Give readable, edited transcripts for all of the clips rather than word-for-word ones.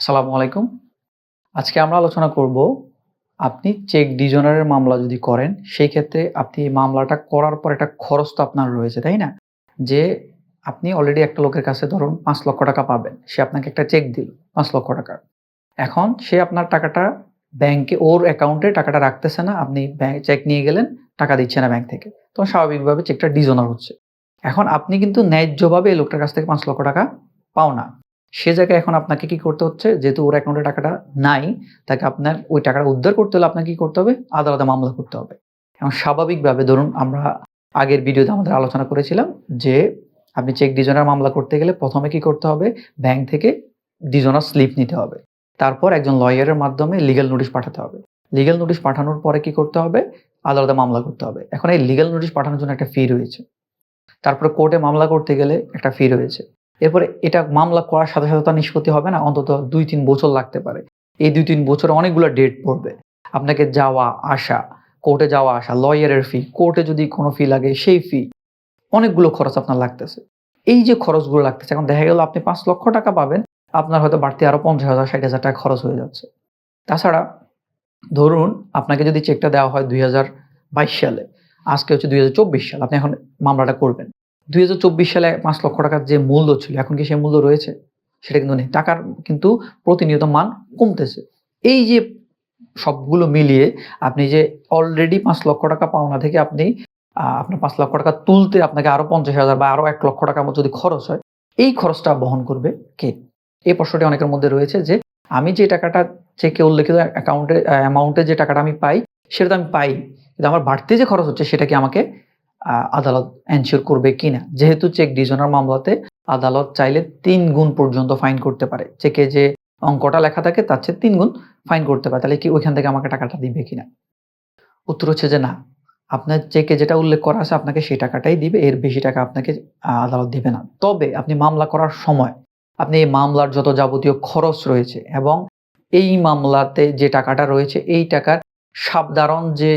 আসসালামু আলাইকুম। আজকে আমরা আলোচনা করব, আপনি চেক ডিজনারের মামলা যদি করেন, সেই ক্ষেত্রে আপনি এই মামলাটা করার পর একটা খরচ তো আপনার রয়েছে, তাই না? যে আপনি অলরেডি একটা লোকের কাছে ধরুন ৳৫,০০,০০০ পাবেন। সে আপনাকে একটা চেক দিল ৳৫,০০,০০০। এখন সে আপনার টাকাটা ব্যাংকে ওর অ্যাকাউন্টে টাকাটা রাখতেছে না। আপনি চেক নিয়ে গেলেন, টাকা দিচ্ছে না ব্যাংক থেকে। তখন স্বাভাবিকভাবে চেকটা ডিজনার হচ্ছে। এখন আপনি কিন্তু ন্যায্যভাবে এই লোকটার কাছ থেকে ৳৫,০০,০০০ পাও না। সে জায়গায় এখন আপনাকে কি করতে হচ্ছে? যেহেতু ওর অ্যাকাউন্টে টাকাটা নাই, তাকে আপনার ওই টাকাটা উদ্ধার করতে হলে আপনাকে কি করতে হবে? আদালতে মামলা করতে হবে। এবং স্বাভাবিকভাবে ধরুন আমরা আগের ভিডিওতে আমাদের আলোচনা করেছিলাম যে, আপনি চেক ডিজনার মামলা করতে গেলে ১ম এ কি করতে হবে? ব্যাংক থেকে ডিজনার স্লিপ নিতে হবে। তারপর একজন লয়ারের মাধ্যমে লিগ্যাল নোটিশ পাঠাতে হবে। লিগ্যাল নোটিশ পাঠানোর পরে কি করতে হবে? আদালতে মামলা করতে হবে। এখন এই লিগ্যাল নোটিশ পাঠানোর জন্য একটা ফি রয়েছে। তারপরে কোর্টে মামলা করতে গেলে একটা ফি রয়েছে। এরপরে এটা মামলা করার সাথে, সাথে তো আর নিষ্পত্তি হবে না। অন্তত ২-৩ বছর লাগতে পারে। এই ২-৩ বছরে অনেকগুলা ডেট পড়বে। আপনাকে যাওয়া, আসা, কোর্টে যাওয়া আসা, লয়ারের ফি, কোর্টে যদি কোনো ফি লাগে সেই ফি, অনেকগুলো খরচ আপনার লাগতেছে। এই যে খরচগুলো লাগতেছে, এখন দেখা গেল আপনি ৳৫,০০,০০০ পাবেন, আপনার হয়তো বাড়তি আরো ৳৫০,০০০, ৳৬০,০০০ খরচ হয়ে যাচ্ছে। তাছাড়া ধরুন আপনাকে যদি চেকটা দেওয়া হয় ২০২২ সালে, আজকে হচ্ছে ২০২৪ সাল, আপনি এখন মামলাটা করবেন। ২০২৪ সালে ৳৫,০০,০০০ যে মূল্য ছিল, এখন কি সেই মূল্য রয়েছে? সেটা কিন্তু নেই। টাকার কিন্তু প্রতিনিয়ত মান কমতেছে। এই যে সবগুলো মিলিয়ে আপনি যে অলরেডি ৳৫,০০,০০০ পাওনা থেকে আপনি আপনার ৳৫,০০,০০০ তুলতে আপনাকে আরো ৫০,০০০ বা আরো ৳১,০০,০০০ মতো যদি খরচ হয়, এই খরচটা বহন করবে কে? এই প্রশ্নটি অনেকের মধ্যে রয়েছে যে, আমি যে টাকাটা চেকে উল্লেখিত অ্যামাউন্টে যে টাকাটা আমি পাই, সেটা তো আমি পাই। কিন্তু আমার বাড়তি যে খরচ হচ্ছে সেটা কি আমাকে আদালত এনশিওর করবে কিনা? যেহেতু চেক ডিজনার মামলাতে আদালত চাইলে ৩ গুণ পর্যন্ত ফাইন করতে পারে। চেকে যে অঙ্কটা লেখা থাকে তার চেয়ে ৩ গুণ ফাইন করতে পারে। তাহলে কি ওইখান থেকে আমাকে টাকাটা দিবে কিনা? উত্তর হচ্ছে যে না। আপনার চেকে যেটা উল্লেখ করা আছে আপনাকে সেই টাকাটাই দিবে। এর বেশি টাকা আপনাকে আদালত দিবে না। তবে আপনি মামলা করার সময় আপনি এই মামলার যত যাবতীয় খরচ রয়েছে এবং এই মামলাতে যে টাকাটা রয়েছে এই টাকার সাধারণ যে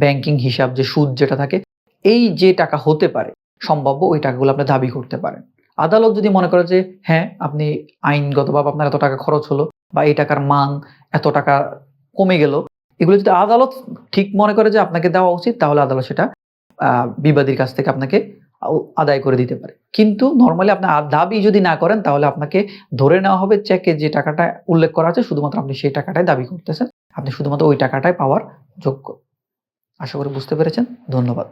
ব্যাংকিং হিসাব যে সুদ যেটা থাকে, এই যে টাকা হতে পারে সম্ভাব্য ওই টাকাগুলো আপনি দাবি করতে পারেন। আদালত যদি মনে করে যে হ্যাঁ, আপনি আইনগতভাবে আপনার এত টাকা খরচ হলো বা এই টাকার মান এত টাকা কমে গেল, এগুলো যদি আদালত ঠিক মনে করে যে আপনাকে দেওয়া উচিত, তাহলে আদালত সেটা আ বিবাদীর কাছ থেকে আপনাকে আদায় করে দিতে পারে। কিন্তু নরমালি আপনি দাবি যদি না করেন, তাহলে আপনাকে ধরে নেওয়া হবে চেকে যে টাকাটা উল্লেখ করা আছে শুধুমাত্র আপনি সেই টাকাটাই দাবি করতেছেন। আপনি শুধুমাত্র ওই টাকাটাই পাওয়ার যোগ্য। আশা করি বুঝতে পেরেছেন। ধন্যবাদ।